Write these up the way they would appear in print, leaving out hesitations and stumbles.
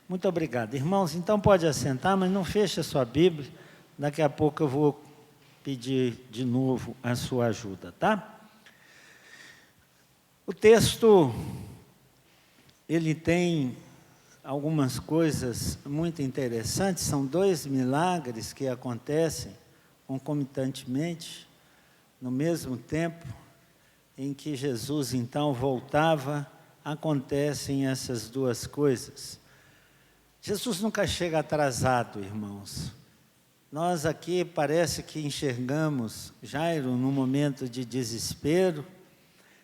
Muito obrigado. Irmãos, então pode assentar, mas não feche a sua Bíblia. Daqui a pouco eu vou pedir de novo a sua ajuda, tá? O texto, ele tem algumas coisas muito interessantes. São dois milagres que acontecem concomitantemente, no mesmo tempo em que Jesus então voltava, acontecem essas duas coisas. Jesus nunca chega atrasado, irmãos. Nós aqui parece que enxergamos Jairo num momento de desespero.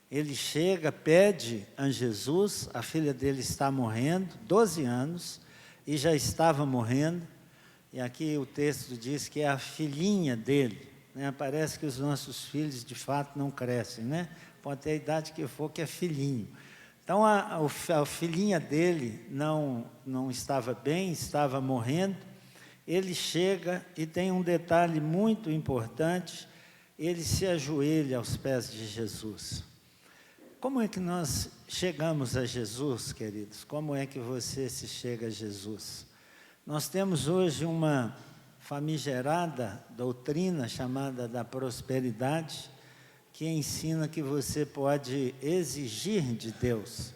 Ele chega, pede a Jesus, a filha dele está morrendo, 12 anos, e já estava morrendo. E aqui o texto diz que é a filhinha dele, né? Parece que os nossos filhos de fato não crescem, né? Pode ter a idade que for, que é filhinho. Então a filhinha dele não estava bem, estava morrendo. Ele chega e tem um detalhe muito importante, ele se ajoelha aos pés de Jesus. Como é que nós chegamos a Jesus, queridos? Como é que você se chega a Jesus? Nós temos hoje uma famigerada doutrina chamada da prosperidade, que ensina que você pode exigir de Deus,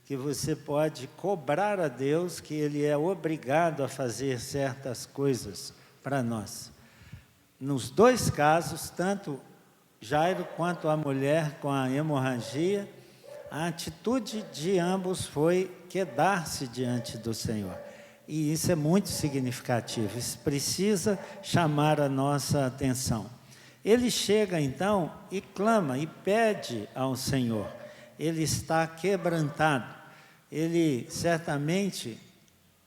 que você pode cobrar a Deus, que Ele é obrigado a fazer certas coisas para nós. Nos dois casos, tanto Jairo quanto a mulher com a hemorragia, a atitude de ambos foi quedar-se diante do Senhor. E isso é muito significativo, isso precisa chamar a nossa atenção. Ele chega então e clama e pede ao Senhor. Ele está quebrantado. Ele certamente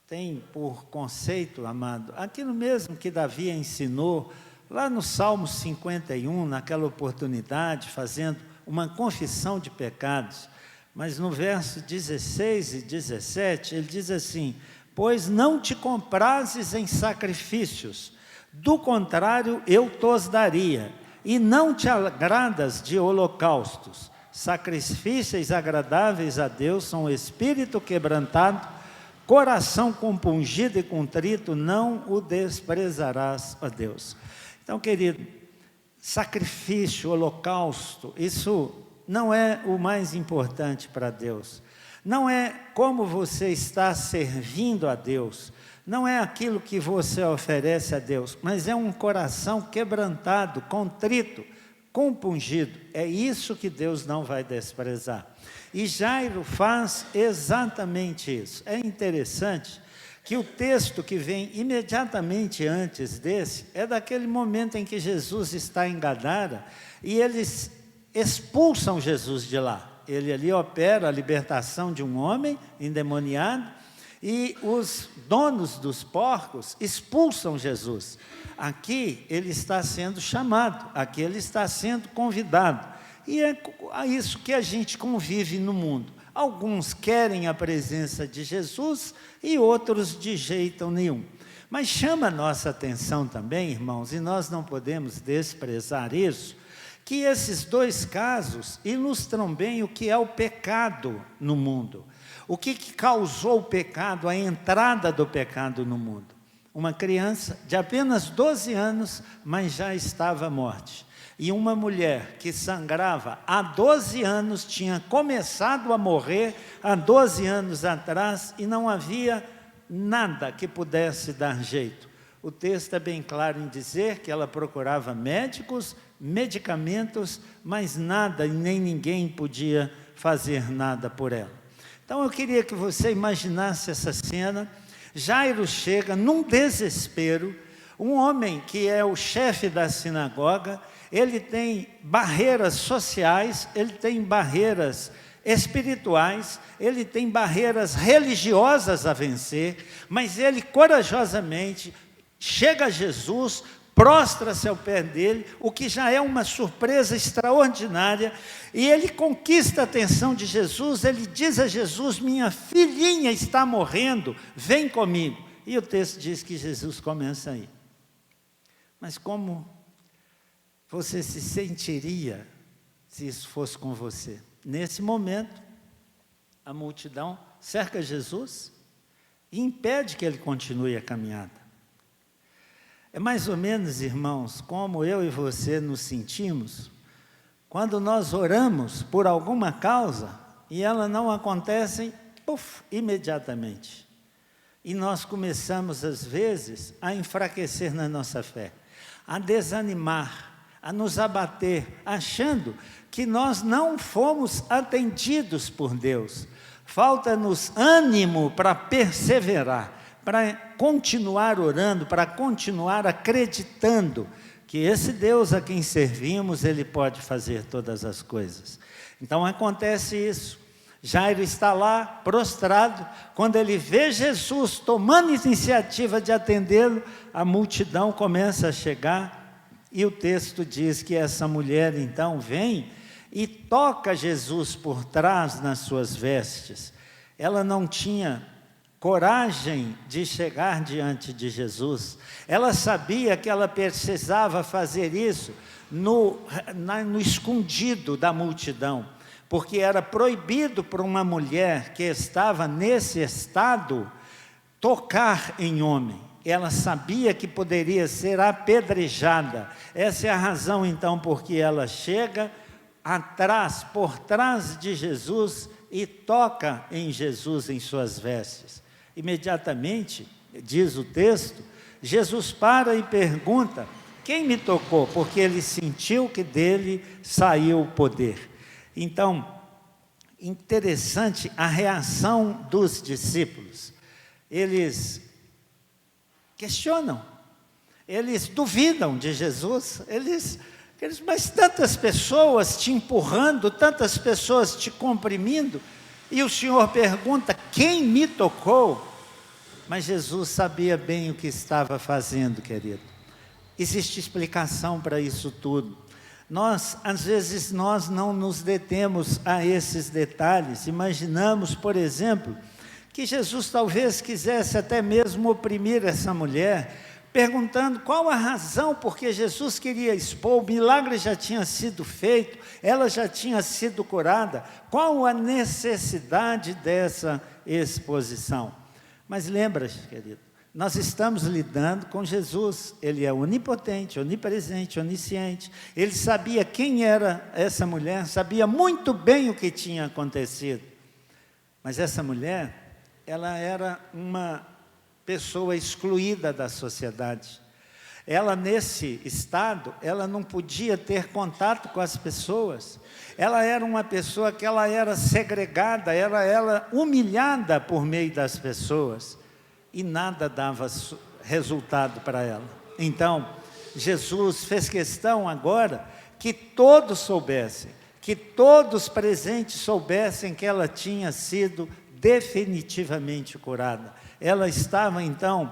tem por conceito, amado, aquilo mesmo que Davi ensinou, lá no Salmo 51, naquela oportunidade, fazendo uma confissão de pecados. Mas no verso 16 e 17, ele diz assim: pois não te comprazes em sacrifícios, do contrário eu tos daria, e não te agradas de holocaustos. Sacrifícios agradáveis a Deus são o espírito quebrantado, coração compungido e contrito, não o desprezarás, ó Deus. Então, querido, sacrifício, holocausto, isso não é o mais importante para Deus. Não é como você está servindo a Deus, não é aquilo que você oferece a Deus, mas é um coração quebrantado, contrito, compungido. É isso que Deus não vai desprezar. E Jairo faz exatamente isso. É interessante que o texto que vem imediatamente antes desse é daquele momento em que Jesus está em Gadara e eles expulsam Jesus de lá. Ele ali opera a libertação de um homem endemoniado e os donos dos porcos expulsam Jesus. Aqui ele está sendo chamado, aqui ele está sendo convidado. E é a isso que a gente convive no mundo. Alguns querem a presença de Jesus e outros de jeito nenhum. Mas chama a nossa atenção também, irmãos, e nós não podemos desprezar isso, que esses dois casos ilustram bem o que é o pecado no mundo. O que causou o pecado, a entrada do pecado no mundo? Uma criança de apenas 12 anos, mas já estava à morte. E uma mulher que sangrava há 12 anos, tinha começado a morrer há 12 anos atrás, e não havia nada que pudesse dar jeito. O texto é bem claro em dizer que ela procurava médicos, medicamentos, mas nada e nem ninguém podia fazer nada por ela. Então eu queria que você imaginasse essa cena. Jairo chega num desespero, um homem que é o chefe da sinagoga, ele tem barreiras sociais, ele tem barreiras espirituais, ele tem barreiras religiosas a vencer, mas ele corajosamente chega a Jesus, prostra-se ao pé dele, o que já é uma surpresa extraordinária, e ele conquista a atenção de Jesus. Ele diz a Jesus: minha filhinha está morrendo, vem comigo. E o texto diz que Jesus começa a ir. Mas como você se sentiria se isso fosse com você? Nesse momento, a multidão cerca Jesus, e impede que ele continue a caminhada. É mais ou menos, irmãos, como eu e você nos sentimos quando nós oramos por alguma causa e ela não acontece, imediatamente. E nós começamos, às vezes, a enfraquecer na nossa fé, a desanimar, a nos abater, achando que nós não fomos atendidos por Deus. Falta-nos ânimo para perseverar, para continuar orando, para continuar acreditando que esse Deus a quem servimos, Ele pode fazer todas as coisas. Então acontece isso. Jairo está lá, prostrado, quando ele vê Jesus tomando iniciativa de atendê-lo, a multidão começa a chegar, e o texto diz que essa mulher então vem e toca Jesus por trás nas suas vestes. Ela não tinha coragem de chegar diante de Jesus, ela sabia que ela precisava fazer isso no escondido da multidão, porque era proibido para uma mulher que estava nesse estado tocar em homem. Ela sabia que poderia ser apedrejada. Essa é a razão então porque ela chega atrás, por trás de Jesus e toca em Jesus em suas vestes. Imediatamente, diz o texto, Jesus para e pergunta: quem me tocou? Porque ele sentiu que dele saiu o poder. Então, interessante a reação dos discípulos. Eles questionam, eles duvidam de Jesus, mas tantas pessoas te empurrando, tantas pessoas te comprimindo, e o Senhor pergunta: quem me tocou? Mas Jesus sabia bem o que estava fazendo, querido. Existe explicação para isso tudo. Às vezes, nós não nos detemos a esses detalhes. Imaginamos, por exemplo, que Jesus talvez quisesse até mesmo oprimir essa mulher, perguntando qual a razão porque Jesus queria expor, o milagre já tinha sido feito, ela já tinha sido curada, qual a necessidade dessa exposição? Mas lembra-se, querido, nós estamos lidando com Jesus, Ele é onipotente, onipresente, onisciente. Ele sabia quem era essa mulher, sabia muito bem o que tinha acontecido. Mas essa mulher, ela era uma pessoa excluída da sociedade. Ela, nesse estado, ela não podia ter contato com as pessoas. Ela era uma pessoa que ela era segregada, ela era humilhada por meio das pessoas. E nada dava resultado para ela. Então, Jesus fez questão agora que todos soubessem, que todos presentes soubessem que ela tinha sido definitivamente curada. Ela estava então,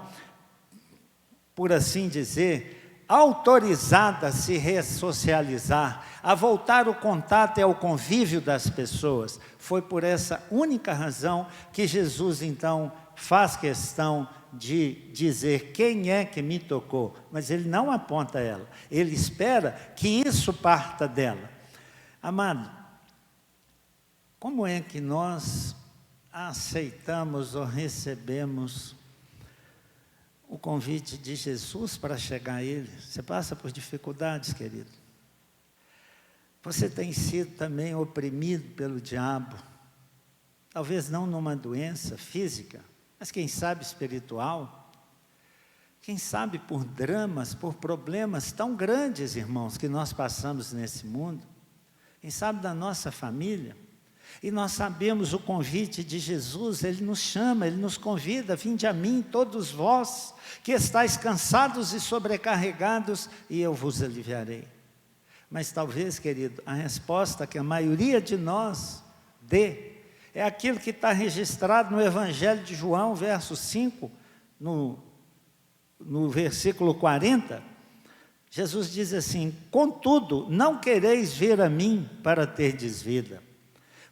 por assim dizer, autorizada a se ressocializar, a voltar o contato e ao convívio das pessoas. Foi por essa única razão que Jesus então faz questão de dizer quem é que me tocou, mas ele não aponta ela, ele espera que isso parta dela. Amado, como é que nós aceitamos ou recebemos o convite de Jesus para chegar a Ele? Você passa por dificuldades, querido? Você tem sido também oprimido pelo diabo, talvez não numa doença física, mas quem sabe espiritual, quem sabe por dramas, por problemas tão grandes, irmãos, que nós passamos nesse mundo, quem sabe da nossa família, e nós sabemos o convite de Jesus, Ele nos chama, Ele nos convida: vinde a mim todos vós, que estáis cansados e sobrecarregados, e eu vos aliviarei. Mas talvez, querido, a resposta que a maioria de nós dê, é aquilo que está registrado no Evangelho de João, verso 5, no versículo 40, Jesus diz assim: contudo, não quereis vir a mim para terdes vida.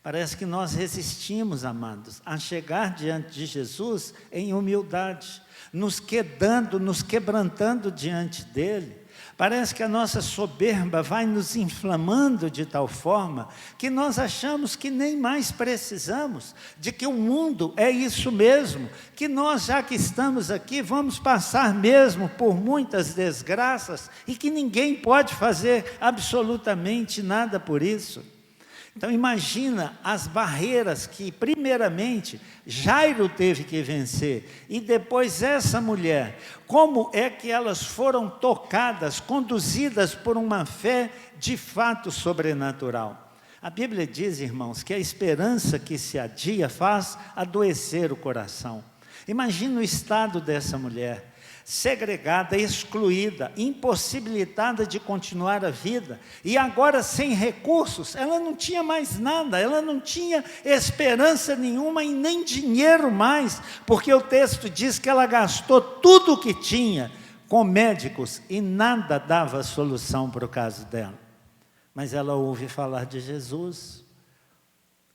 Parece que nós resistimos, amados, a chegar diante de Jesus em humildade, nos quebrantando diante dEle, Parece que a nossa soberba vai nos inflamando de tal forma que nós achamos que nem mais precisamos, de que o mundo é isso mesmo, que nós, já que estamos aqui, vamos passar mesmo por muitas desgraças e que ninguém pode fazer absolutamente nada por isso. Então imagina as barreiras que primeiramente Jairo teve que vencer e depois essa mulher, como é que elas foram tocadas, conduzidas por uma fé de fato sobrenatural. A Bíblia diz, irmãos, que a esperança que se adia faz adoecer o coração. Imagina o estado dessa mulher, segregada, excluída, impossibilitada de continuar a vida, e agora sem recursos, ela não tinha mais nada, ela não tinha esperança nenhuma e nem dinheiro mais, porque o texto diz que ela gastou tudo o que tinha com médicos e nada dava solução para o caso dela. Mas ela ouve falar de Jesus.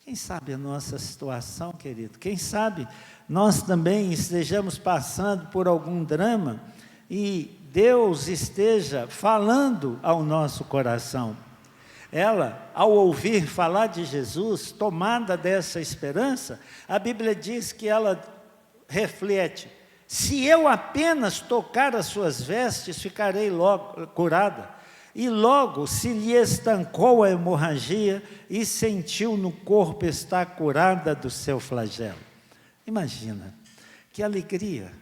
Quem sabe a nossa situação, querido? Quem sabe nós também estejamos passando por algum drama e Deus esteja falando ao nosso coração. Ela, ao ouvir falar de Jesus, tomada dessa esperança, a Bíblia diz que ela reflete: se eu apenas tocar as suas vestes, ficarei logo curada. E logo se lhe estancou a hemorragia e sentiu no corpo estar curada do seu flagelo. Imagina, que alegria.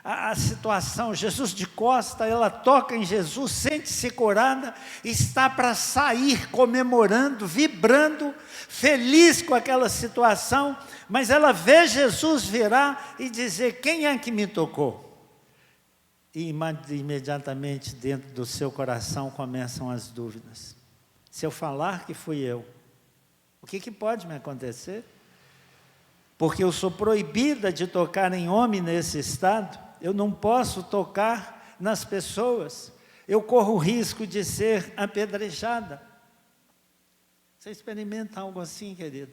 A situação, Jesus de costa, ela toca em Jesus, sente-se curada, está para sair comemorando, vibrando, feliz com aquela situação, mas ela vê Jesus virar e dizer: quem é que me tocou? E imediatamente dentro do seu coração começam as dúvidas. Se eu falar que fui eu, o que pode me acontecer? Porque eu sou proibida de tocar em homem nesse estado, eu não posso tocar nas pessoas, eu corro o risco de ser apedrejada. Você experimenta algo assim, querido?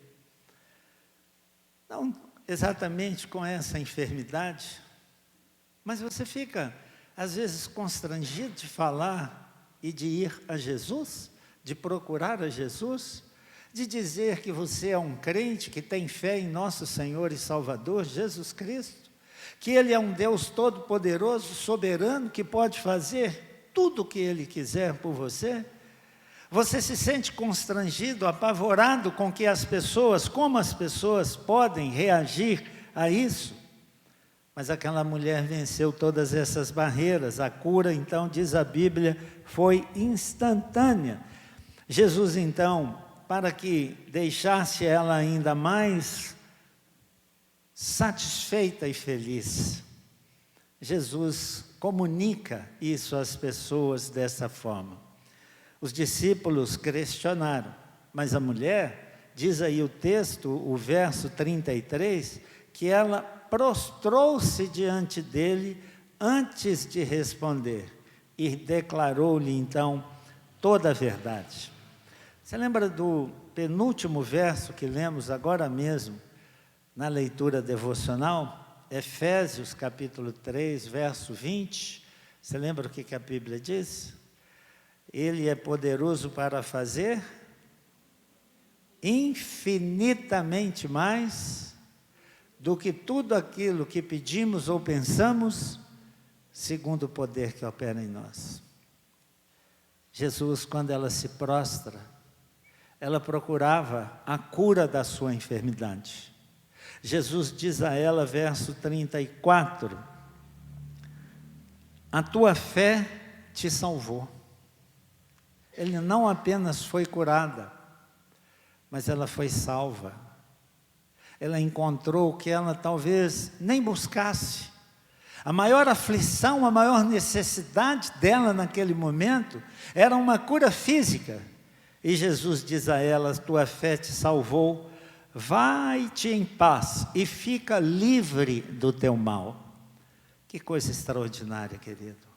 Não exatamente com essa enfermidade, mas você fica às vezes constrangido de falar e de ir a Jesus, de procurar a Jesus, de dizer que você é um crente que tem fé em nosso Senhor e Salvador, Jesus Cristo, que Ele é um Deus todo-poderoso, soberano, que pode fazer tudo o que Ele quiser por você. Você se sente constrangido, apavorado com que as pessoas, como as pessoas podem reagir a isso? Mas aquela mulher venceu todas essas barreiras. A cura, então, diz a Bíblia, foi instantânea. Jesus, então, para que deixasse ela ainda mais satisfeita e feliz, Jesus comunica isso às pessoas dessa forma. Os discípulos questionaram, mas a mulher, diz aí o texto, o verso 33, que ela prostrou-se diante dele antes de responder e declarou-lhe então toda a verdade. Você lembra do penúltimo verso que lemos agora mesmo na leitura devocional? Efésios capítulo 3, verso 20. Você lembra o que a Bíblia diz? Ele é poderoso para fazer infinitamente mais do que tudo aquilo que pedimos ou pensamos, segundo o poder que opera em nós. Jesus, quando ela se prostra, ela procurava a cura da sua enfermidade. Jesus diz a ela, verso 34, a tua fé te salvou. Ele não apenas foi curada, mas ela foi salva. Ela encontrou o que ela talvez nem buscasse. A maior aflição, a maior necessidade dela naquele momento era uma cura física. E Jesus diz a ela, tua fé te salvou, vai-te em paz e fica livre do teu mal. Que coisa extraordinária, querido.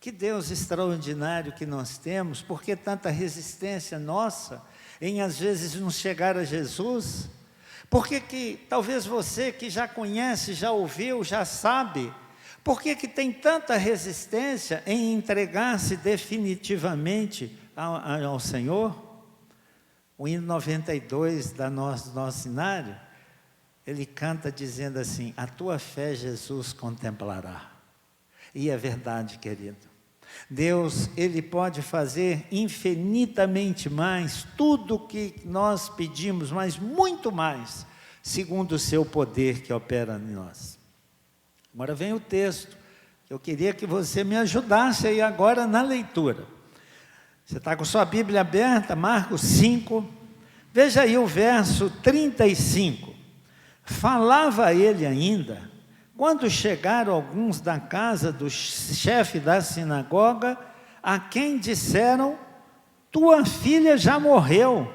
Que Deus extraordinário que nós temos, porque tanta resistência nossa em às vezes nos chegar a Jesus. Porque que talvez você que já conhece, já ouviu, já sabe, Por que que tem tanta resistência em entregar-se definitivamente ao Senhor? O hino 92 do nosso cenário, ele canta dizendo assim: a tua fé Jesus contemplará. E é verdade, querido. Deus, Ele pode fazer infinitamente mais, tudo o que nós pedimos, mas muito mais, segundo o seu poder que opera em nós. Agora vem o texto, eu queria que você me ajudasse aí agora na leitura. Você está com sua Bíblia aberta, Marcos 5, veja aí o verso 35. Falava ele ainda, quando chegaram alguns da casa do chefe da sinagoga, a quem disseram: tua filha já morreu,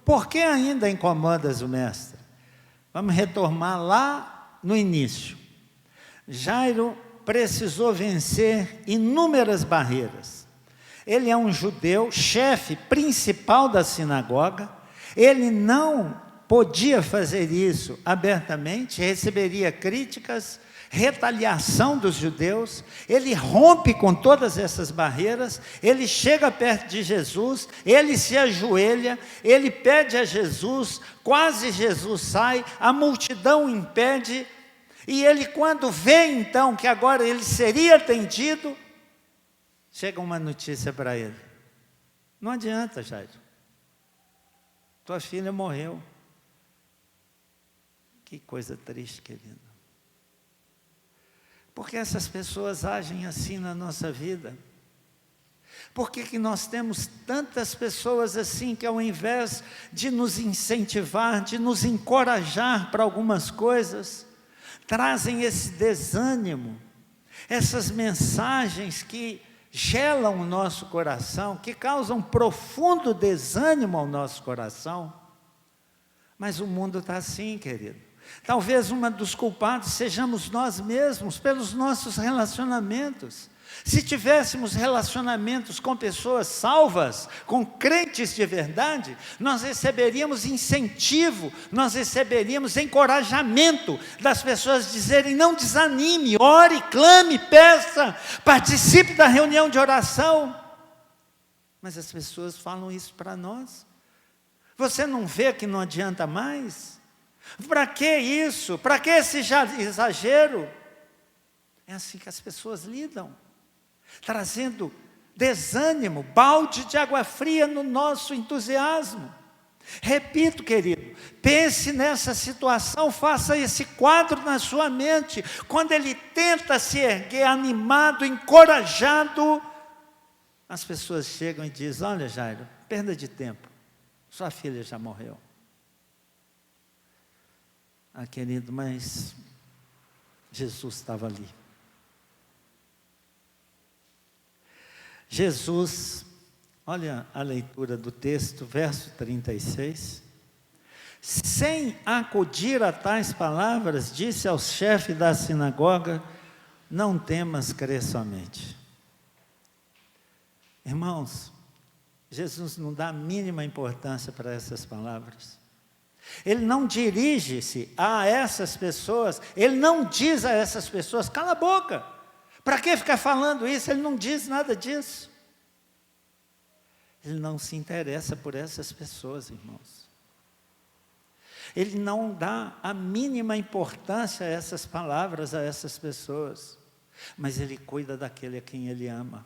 por que ainda incomodas o mestre? Vamos retomar lá no início. Jairo precisou vencer inúmeras barreiras. Ele é um judeu, chefe principal da sinagoga, ele não podia fazer isso abertamente, receberia críticas, retaliação dos judeus. Ele rompe com todas essas barreiras, ele chega perto de Jesus, ele se ajoelha, ele pede a Jesus, quase Jesus sai, a multidão impede, e ele, quando vê então que agora ele seria atendido, chega uma notícia para ele: não adianta, Jairo, tua filha morreu. Que coisa triste, querido. Por que essas pessoas agem assim na nossa vida? Por que que nós temos tantas pessoas assim que, ao invés de nos incentivar, de nos encorajar para algumas coisas, trazem esse desânimo, essas mensagens que gelam o nosso coração, que causam profundo desânimo ao nosso coração? Mas o mundo está assim, querido. Talvez um dos culpados sejamos nós mesmos, pelos nossos relacionamentos. Se tivéssemos relacionamentos com pessoas salvas, com crentes de verdade, nós receberíamos incentivo, nós receberíamos encorajamento das pessoas dizerem: não desanime, ore, clame, peça, participe da reunião de oração. Mas as pessoas falam isso para nós. Você não vê que não adianta mais? Para que isso? Para que esse exagero? É assim que as pessoas lidam, trazendo desânimo, balde de água fria no nosso entusiasmo. Repito, querido, pense nessa situação, faça esse quadro na sua mente. Quando ele tenta se erguer animado, encorajado, as pessoas chegam e dizem: olha, Jairo, perda de tempo, sua filha já morreu. Ah, querido, mas Jesus estava ali. Jesus, olha a leitura do texto, verso 36. Sem acudir a tais palavras, disse ao chefe da sinagoga: não temas, crê somente. Irmãos, Jesus não dá a mínima importância para essas palavras. Ele não dirige-se a essas pessoas, ele não diz a essas pessoas: cala a boca, para que ficar falando isso? Ele não diz nada disso. Ele não se interessa por essas pessoas, irmãos. Ele não dá a mínima importância a essas palavras, a essas pessoas, mas ele cuida daquele a quem ele ama.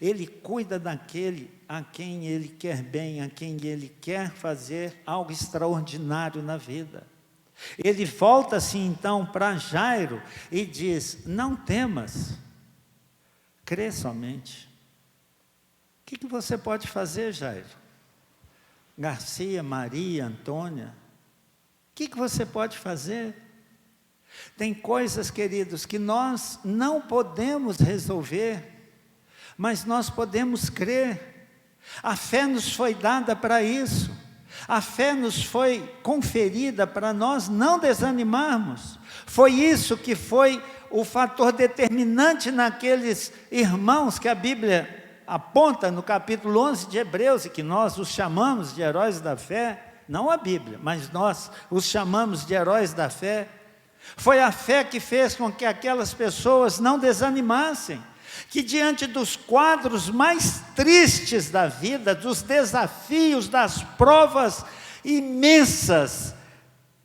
Ele cuida daquele a quem ele quer bem, a quem ele quer fazer algo extraordinário na vida. Ele volta-se então para Jairo e diz: não temas, crê somente. O que você pode fazer, Jairo? Garcia, Maria, Antônia, o que você pode fazer? Tem coisas, queridos, que nós não podemos resolver, mas nós podemos crer. A fé nos foi dada para isso. A fé nos foi conferida para nós não desanimarmos. Foi isso que foi o fator determinante naqueles irmãos que a Bíblia aponta no capítulo 11 de Hebreus, e que nós os chamamos de heróis da fé, não a Bíblia, mas nós os chamamos de heróis da fé. Foi a fé que fez com que aquelas pessoas não desanimassem, que diante dos quadros mais tristes da vida, dos desafios, das provas imensas,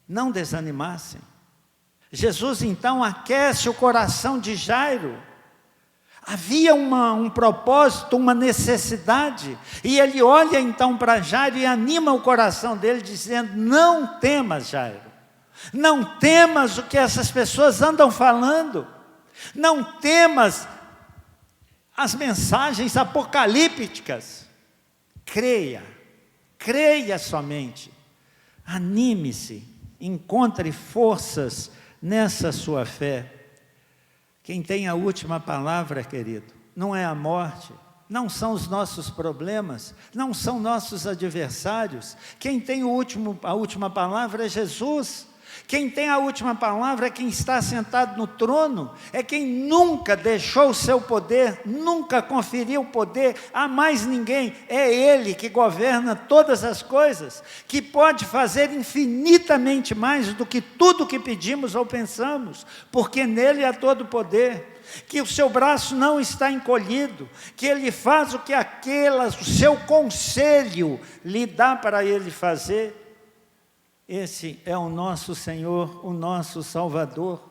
não desanimassem. Jesus então aquece o coração de Jairo. Havia um propósito, uma necessidade, e ele olha então para Jairo e anima o coração dele, dizendo: não temas, Jairo, não temas o que essas pessoas andam falando, não temas as mensagens apocalípticas, creia somente, anime-se, encontre forças nessa sua fé. Quem tem a última palavra, querido, não é a morte, não são os nossos problemas, não são nossos adversários. Quem tem a última palavra é Jesus. Quem tem a última palavra é quem está sentado no trono, é quem nunca deixou o seu poder, nunca conferiu poder a mais ninguém. É Ele que governa todas as coisas, que pode fazer infinitamente mais do que tudo que pedimos ou pensamos, porque nele há todo o poder, que o seu braço não está encolhido, que Ele faz o que o seu conselho lhe dá para Ele fazer. Esse é o nosso Senhor, o nosso Salvador.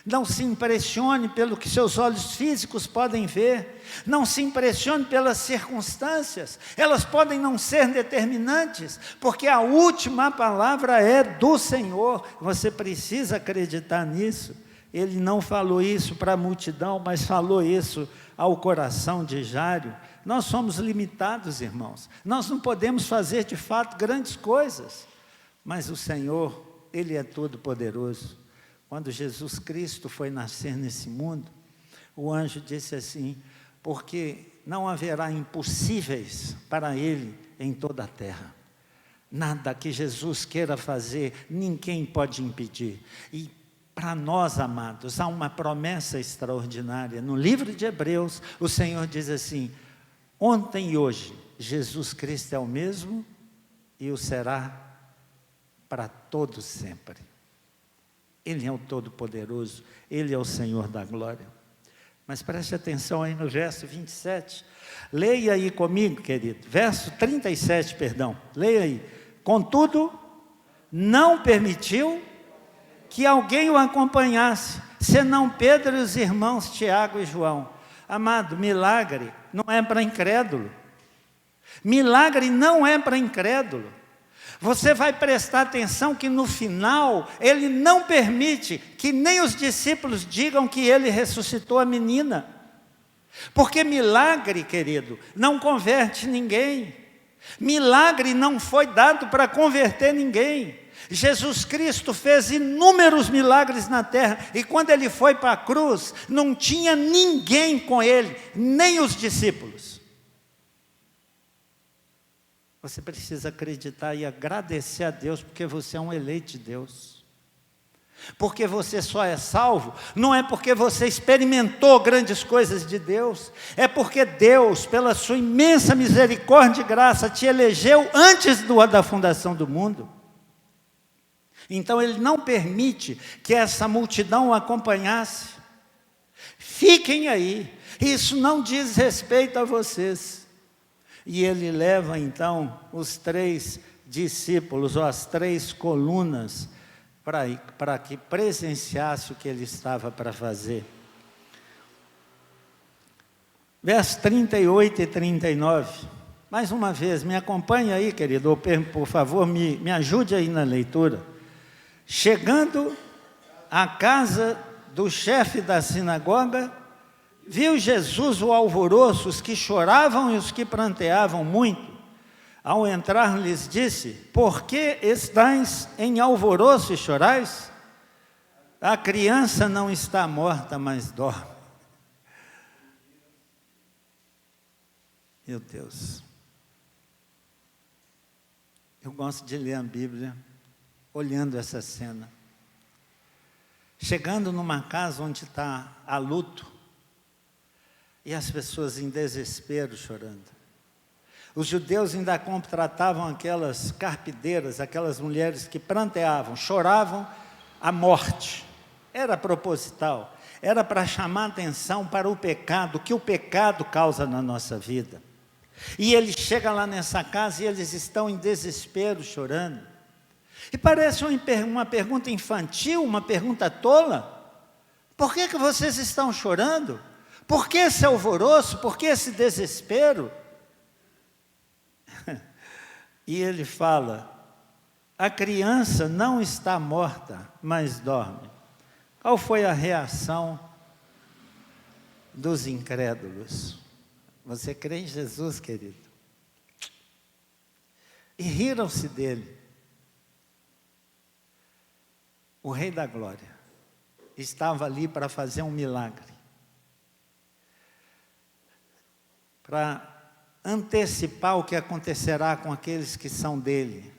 Não se impressione pelo que seus olhos físicos podem ver, não se impressione pelas circunstâncias, elas podem não ser determinantes, porque a última palavra é do Senhor. Você precisa acreditar nisso. Ele não falou isso para a multidão, mas falou isso ao coração de Jairo. Nós somos limitados, irmãos, nós não podemos fazer de fato grandes coisas, mas o Senhor, Ele é todo poderoso. Quando Jesus Cristo foi nascer nesse mundo, o anjo disse assim: porque não haverá impossíveis para Ele em toda a terra. Nada que Jesus queira fazer, ninguém pode impedir. E para nós, amados, há uma promessa extraordinária. No livro de Hebreus, o Senhor diz assim: ontem e hoje, Jesus Cristo é o mesmo e o será para todos sempre. Ele é o Todo-Poderoso, Ele é o Senhor da glória. Mas preste atenção aí no verso 27, leia aí comigo, querido, verso 37, perdão, leia aí. Contudo, não permitiu que alguém o acompanhasse, senão Pedro e os irmãos Tiago e João. Amado, milagre não é para incrédulo, milagre não é para incrédulo. Você vai prestar atenção que no final, Ele não permite que nem os discípulos digam que Ele ressuscitou a menina. Porque milagre, querido, não converte ninguém. Milagre não foi dado para converter ninguém. Jesus Cristo fez inúmeros milagres na terra, e quando Ele foi para a cruz, não tinha ninguém com Ele, nem os discípulos. Você precisa acreditar e agradecer a Deus, porque você é um eleito de Deus. Porque você só é salvo, não é porque você experimentou grandes coisas de Deus, é porque Deus, pela sua imensa misericórdia e graça, te elegeu antes da fundação do mundo. Então Ele não permite que essa multidão o acompanhasse. Fiquem aí, isso não diz respeito a vocês. E Ele leva então os 3 discípulos, ou as 3 colunas, para que presenciasse o que Ele estava para fazer. Versos 38 e 39. Mais uma vez, me acompanhe aí, querido, por favor, me ajude aí na leitura. Chegando à casa do chefe da sinagoga, viu Jesus o alvoroço, os que choravam e os que pranteavam muito. Ao entrar, lhes disse: por que estáis em alvoroço e chorais? A criança não está morta, mas dorme. Meu Deus. Eu gosto de ler a Bíblia olhando essa cena. Chegando numa casa onde está a luto, e as pessoas em desespero chorando. Os judeus ainda contratavam aquelas carpideiras, aquelas mulheres que pranteavam, choravam a morte. era proposital, era para chamar atenção para o pecado, o que o pecado causa na nossa vida. E ele chega lá nessa casa e eles estão em desespero, chorando. E parece uma pergunta infantil, uma pergunta tola. Por que vocês estão chorando? Por que esse alvoroço? Por que esse desespero? E ele fala, a criança não está morta, mas dorme. Qual foi a reação dos incrédulos? Você crê em Jesus, querido? E riram-se dele. O Rei da Glória estava ali para fazer um milagre, para antecipar o que acontecerá com aqueles que são dele,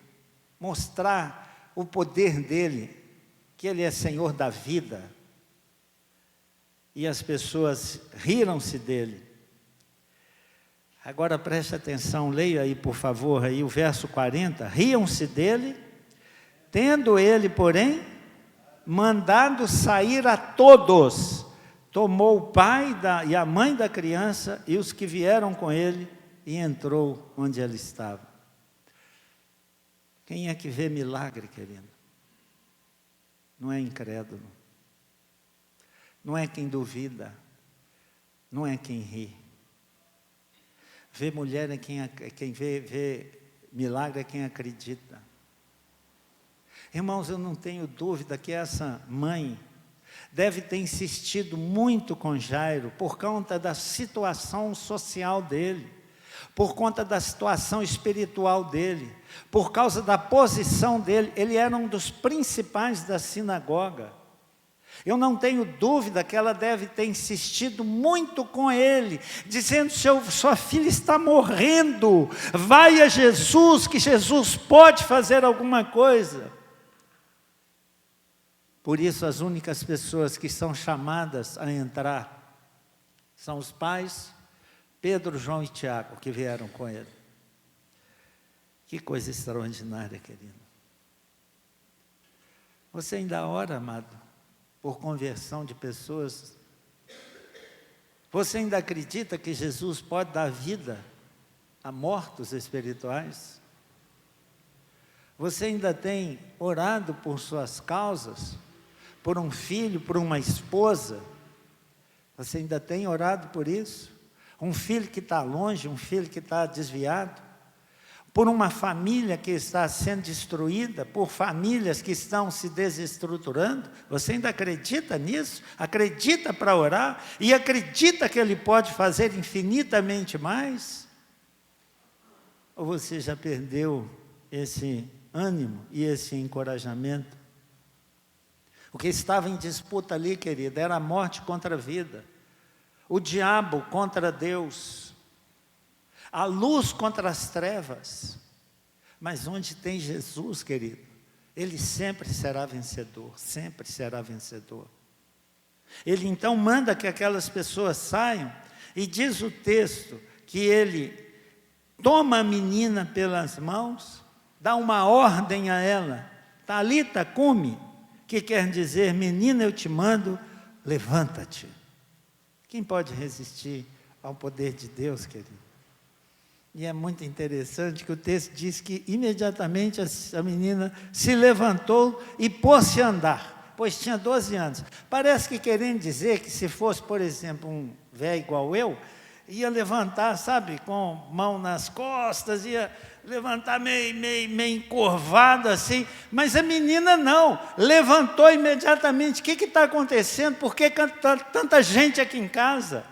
mostrar o poder dele, que ele é Senhor da vida. E as pessoas riram-se dele. Agora preste atenção, leia aí por favor aí o verso 40. Riam-se dele, tendo ele, porém, mandado sair a todos, tomou o pai e a mãe da criança e os que vieram com ele e entrou onde ele estava. Quem é que vê milagre, querido? Não é incrédulo, não é quem duvida, não é quem ri. Ver mulher é quem vê milagre é quem acredita. Irmãos, eu não tenho dúvida que essa mãe deve ter insistido muito com Jairo por conta da situação social dele, por conta da situação espiritual dele, por causa da posição dele. Ele era um dos principais da sinagoga. Eu não tenho dúvida que ela deve ter insistido muito com ele, dizendo, sua filha está morrendo, vai a Jesus, que Jesus pode fazer alguma coisa. Por isso, as únicas pessoas que são chamadas a entrar são os pais, Pedro, João e Tiago, que vieram com ele. Que coisa extraordinária, querido. Você ainda ora, amado, por conversão de pessoas? Você ainda acredita que Jesus pode dar vida a mortos espirituais? Você ainda tem orado por suas causas? Por um filho, por uma esposa? Você ainda tem orado por isso? Um filho que está longe, um filho que está desviado? Por uma família que está sendo destruída, por famílias que estão se desestruturando? Você ainda acredita nisso? Acredita para orar? E acredita que Ele pode fazer infinitamente mais? Ou você já perdeu esse ânimo e esse encorajamento? O que estava em disputa ali, querida, era a morte contra a vida, o diabo contra Deus, a luz contra as trevas. Mas onde tem Jesus, querido, ele sempre será vencedor, sempre será vencedor. Ele então manda que aquelas pessoas saiam, e diz o texto que ele toma a menina pelas mãos, dá uma ordem a ela, Talita cumi, que quer dizer, menina, eu te mando, levanta-te. Quem pode resistir ao poder de Deus, querido? E é muito interessante que o texto diz que imediatamente a menina se levantou e pôs-se a andar, pois tinha 12 anos. Parece que querendo dizer que se fosse, por exemplo, um velho igual eu, ia levantar, sabe, com mão nas costas, ia levantar meio encurvado assim, mas a menina não, levantou imediatamente. O que está acontecendo? Por que tanta gente aqui em casa?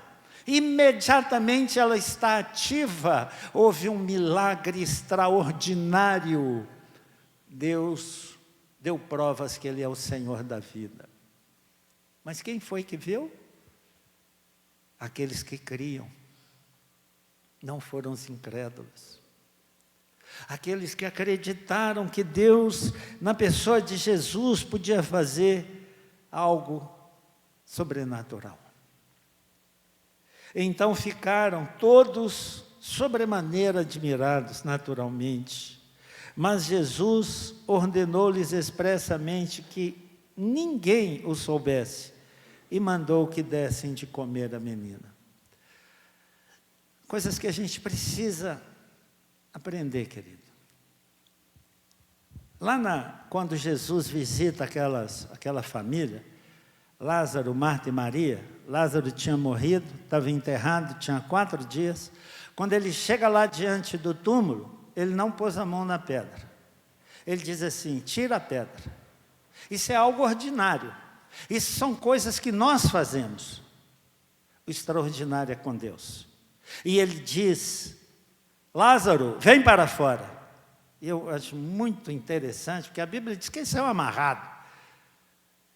Imediatamente ela está ativa. Houve um milagre extraordinário. Deus deu provas que Ele é o Senhor da vida. Mas quem foi que viu? Aqueles que criam. Não foram os incrédulos. Aqueles que acreditaram que Deus, na pessoa de Jesus, podia fazer algo sobrenatural. Então ficaram todos sobremaneira admirados, naturalmente. Mas Jesus ordenou-lhes expressamente que ninguém o soubesse, e mandou que dessem de comer à menina. Coisas que a gente precisa aprender, querido. Quando Jesus visita aquela família, Lázaro, Marta e Maria, Lázaro tinha morrido, estava enterrado, tinha 4 dias. Quando ele chega lá diante do túmulo, ele não pôs a mão na pedra. Ele diz assim: tira a pedra. Isso é algo ordinário. Isso são coisas que nós fazemos. O extraordinário é com Deus. E ele diz: Lázaro, vem para fora. E eu acho muito interessante, porque a Bíblia diz que ele saiu amarrado.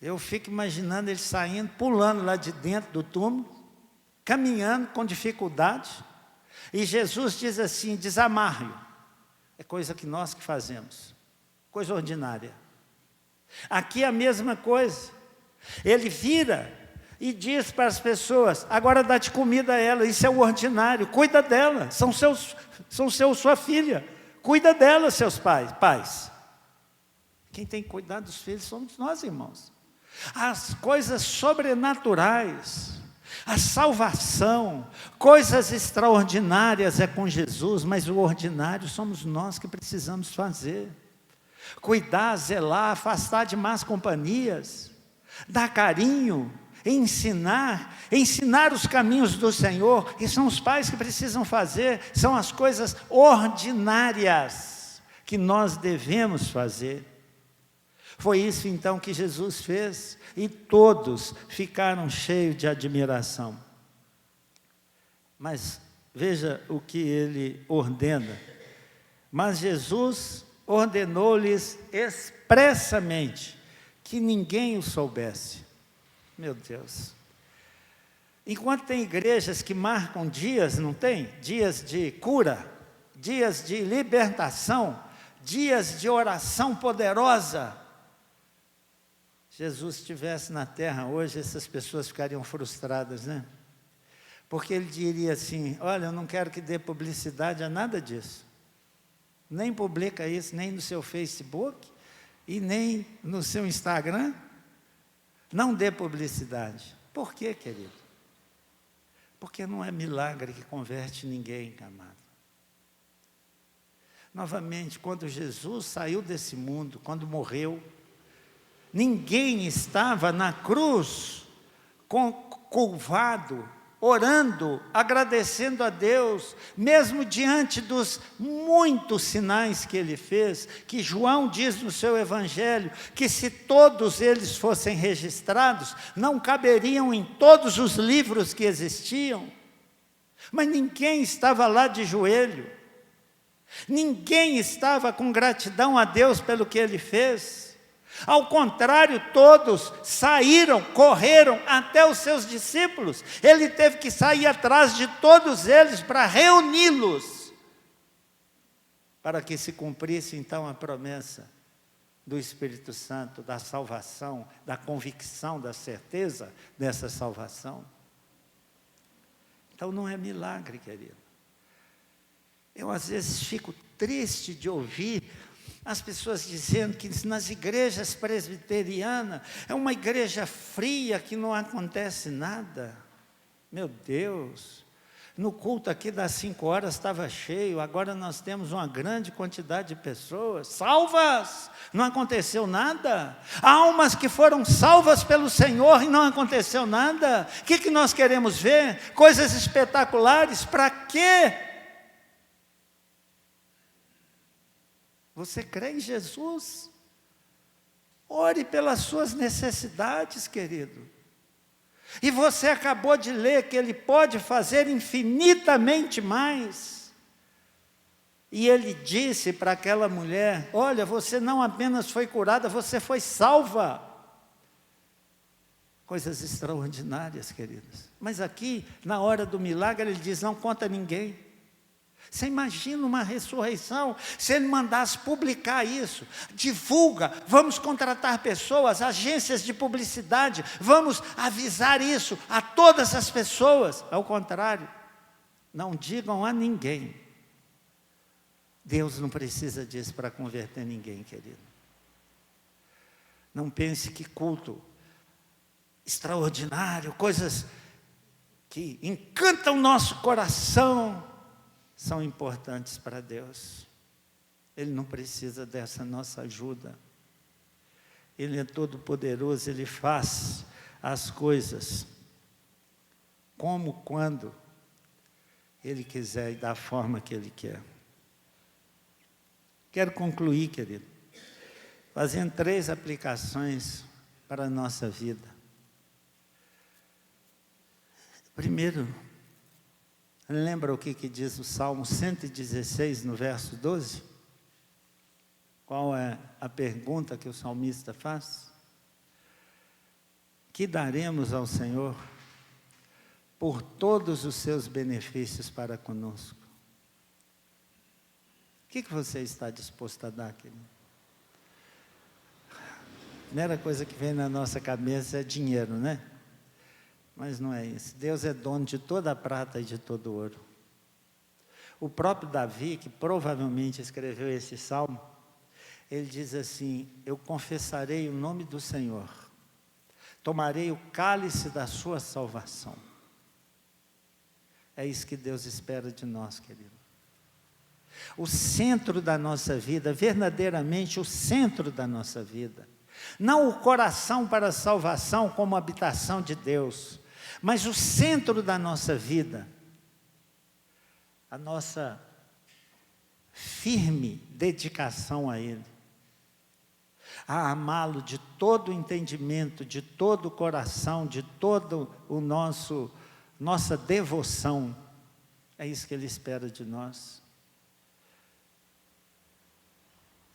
Eu fico imaginando ele saindo, pulando lá de dentro do túmulo, caminhando com dificuldade. E Jesus diz assim: desamarre-o. É coisa que nós que fazemos, coisa ordinária. Aqui é a mesma coisa. Ele vira e diz para as pessoas: agora dá de comida a ela. Isso é o ordinário, cuida dela, sua filha. Cuida dela, seus pais. Quem tem que cuidar dos filhos somos nós, irmãos. As coisas sobrenaturais, a salvação, coisas extraordinárias é com Jesus, mas o ordinário somos nós que precisamos fazer. Cuidar, zelar, afastar de más companhias, dar carinho, ensinar os caminhos do Senhor, que são os pais que precisam fazer, são as coisas ordinárias que nós devemos fazer. Foi isso então que Jesus fez, e todos ficaram cheios de admiração. Mas veja o que ele ordena. Mas Jesus ordenou-lhes expressamente que ninguém o soubesse. Meu Deus. Enquanto tem igrejas que marcam dias, não tem? Dias de cura, dias de libertação, dias de oração poderosa. Jesus estivesse na terra hoje, essas pessoas ficariam frustradas, né? Porque ele diria assim: olha, eu não quero que dê publicidade a nada disso. Nem publica isso, nem no seu Facebook, e nem no seu Instagram. Não dê publicidade. Por quê, querido? Porque não é milagre que converte ninguém, amado. Novamente, quando Jesus saiu desse mundo, quando morreu, ninguém estava na cruz, curvado, orando, agradecendo a Deus, mesmo diante dos muitos sinais que ele fez, que João diz no seu evangelho, que se todos eles fossem registrados, não caberiam em todos os livros que existiam. Mas ninguém estava lá de joelho, ninguém estava com gratidão a Deus pelo que ele fez. Ao contrário, todos saíram, correram até os seus discípulos. Ele teve que sair atrás de todos eles para reuni-los, para que se cumprisse então a promessa do Espírito Santo, da salvação, da convicção, da certeza dessa salvação. Então não é milagre, querido. Eu às vezes fico triste de ouvir as pessoas dizendo que nas igrejas presbiterianas é uma igreja fria, que não acontece nada. Meu Deus, no culto aqui das 5 horas estava cheio, agora nós temos uma grande quantidade de pessoas salvas, não aconteceu nada. Almas que foram salvas pelo Senhor e não aconteceu nada. O que nós queremos ver? Coisas espetaculares, para quê? Você crê em Jesus? Ore pelas suas necessidades, querido. E você acabou de ler que Ele pode fazer infinitamente mais. E Ele disse para aquela mulher: olha, você não apenas foi curada, você foi salva. Coisas extraordinárias, queridos. Mas aqui, na hora do milagre, Ele diz: não conta a ninguém. Você imagina uma ressurreição, se ele mandasse publicar isso, divulga, vamos contratar pessoas, agências de publicidade, vamos avisar isso a todas as pessoas. Ao contrário, não digam a ninguém. Deus não precisa disso para converter ninguém, querido. Não pense que culto extraordinário, coisas que encantam o nosso coração, são importantes para Deus. Ele não precisa dessa nossa ajuda. Ele é todo poderoso, Ele faz as coisas como, quando Ele quiser e da forma que Ele quer. Quero concluir, querido, fazendo 3 aplicações para a nossa vida. Primeiro, lembra o que diz o Salmo 116, no verso 12? Qual é a pergunta que o salmista faz? Que daremos ao Senhor por todos os seus benefícios para conosco? O que você está disposto a dar, querido? A primeira coisa que vem na nossa cabeça é dinheiro, né? Mas não é isso. Deus é dono de toda a prata e de todo o ouro. O próprio Davi, que provavelmente escreveu esse salmo, ele diz assim: eu confessarei o nome do Senhor, tomarei o cálice da sua salvação. É isso que Deus espera de nós, querido. O centro da nossa vida, verdadeiramente o centro da nossa vida. Não o coração para a salvação como habitação de Deus, mas o centro da nossa vida. A nossa firme dedicação a Ele. A amá-lo de todo o entendimento, de todo o coração, de todo o nossa devoção. É isso que Ele espera de nós.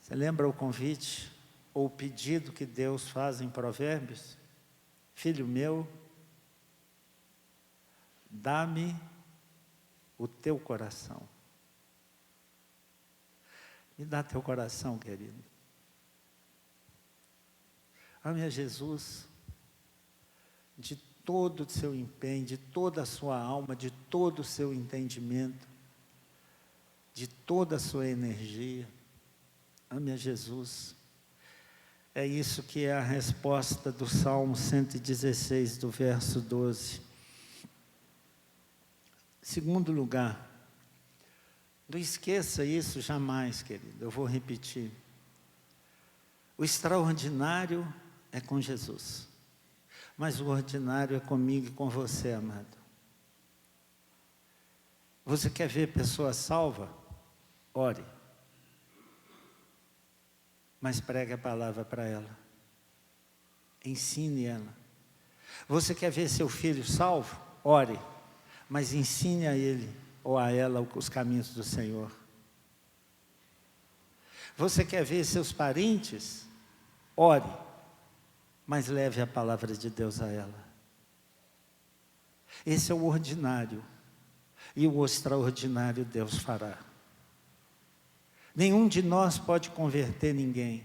Você lembra o convite ou o pedido que Deus faz em Provérbios? Filho meu, dá-me o teu coração. Me dá teu coração, querido. Ame a Jesus de todo o seu empenho, de toda a sua alma, de todo o seu entendimento, de toda a sua energia. Ame a Jesus. É isso que é a resposta do Salmo 116, do verso 12. Segundo lugar, não esqueça isso jamais, querido, eu vou repetir. O extraordinário é com Jesus, mas o ordinário é comigo e com você, amado. Você quer ver pessoa salva? Ore. Mas pregue a palavra para ela. Ensine ela. Você quer ver seu filho salvo? Ore. Mas ensine a ele ou a ela os caminhos do Senhor. Você quer ver seus parentes? Ore. Mas leve a palavra de Deus a ela. Esse é o ordinário. E o extraordinário Deus fará. Nenhum de nós pode converter ninguém,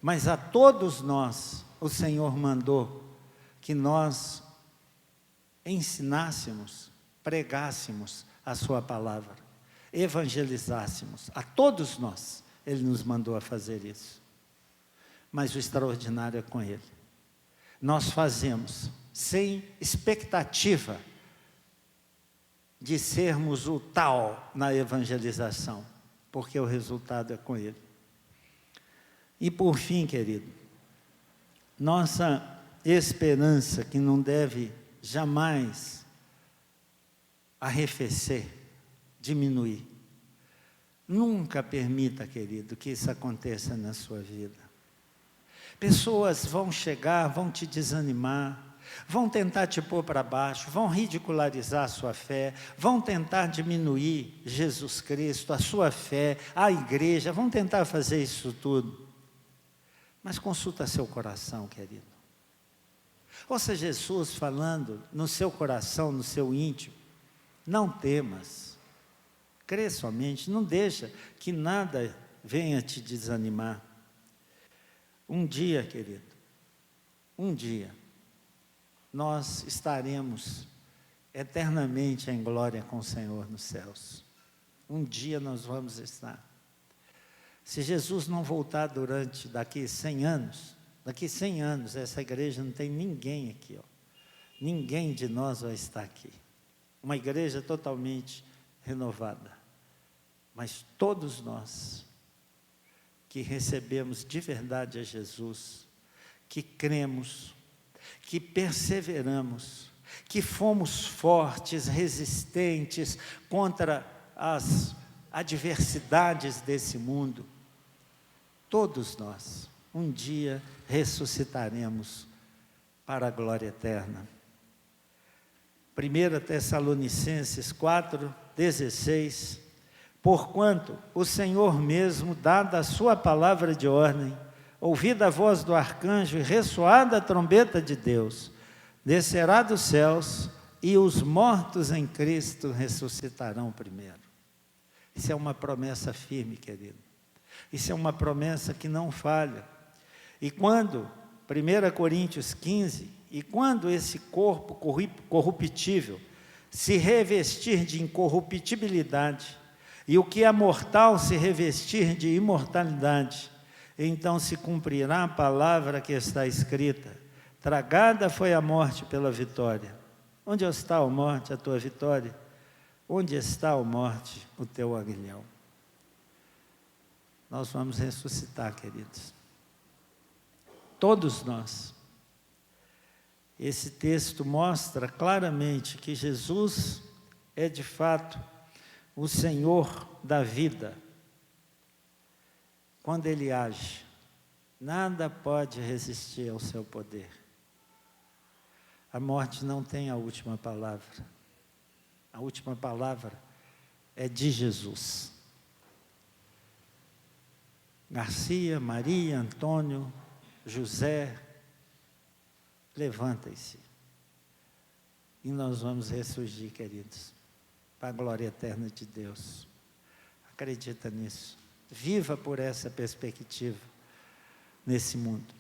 mas a todos nós o Senhor mandou que nós ensinássemos, pregássemos a sua palavra, evangelizássemos. A todos nós Ele nos mandou a fazer isso, mas o extraordinário é com Ele. Nós fazemos sem expectativa de sermos o tal na evangelização, porque o resultado é com Ele. E por fim, querido, nossa esperança, que não deve jamais arrefecer, diminuir. Nunca permita, querido, que isso aconteça na sua vida. Pessoas vão chegar, vão te desanimar, vão tentar te pôr para baixo, vão ridicularizar a sua fé, vão tentar diminuir Jesus Cristo, a sua fé, a igreja, vão tentar fazer isso tudo. Mas consulta seu coração, querido. Ouça Jesus falando no seu coração, no seu íntimo. Não temas, crê somente, não deixa que nada venha te desanimar. Um dia, querido, um dia, nós estaremos eternamente em glória com o Senhor nos céus. Um dia nós vamos estar. Se Jesus não voltar daqui 100 anos, Daqui 100 anos, essa igreja não tem ninguém aqui, ó. Ninguém de nós vai estar aqui. Uma igreja totalmente renovada. Mas todos nós que recebemos de verdade a Jesus, que cremos, que perseveramos, que fomos fortes, resistentes contra as adversidades desse mundo, todos nós, um dia ressuscitaremos para a glória eterna. 1 Tessalonicenses 4:16, porquanto o Senhor mesmo, dada a sua palavra de ordem, ouvida a voz do arcanjo e ressoada a trombeta de Deus, descerá dos céus e os mortos em Cristo ressuscitarão primeiro. Isso é uma promessa firme, querido. Isso é uma promessa que não falha. E quando, 1 Coríntios 15, e quando esse corpo corruptível se revestir de incorruptibilidade, e o que é mortal se revestir de imortalidade, então se cumprirá a palavra que está escrita: tragada foi a morte pela vitória. Onde está, ó morte, a tua vitória? Onde está, ó morte, o teu aguilhão? Nós vamos ressuscitar, queridos. Todos nós. Esse texto mostra claramente que Jesus é de fato o Senhor da vida. Quando Ele age, nada pode resistir ao seu poder. A morte não tem a última palavra. A última palavra é de Jesus. Garcia, Maria, Antônio, José, levantem-se. E nós vamos ressurgir, queridos, para a glória eterna de Deus. Acredita nisso. Viva por essa perspectiva nesse mundo.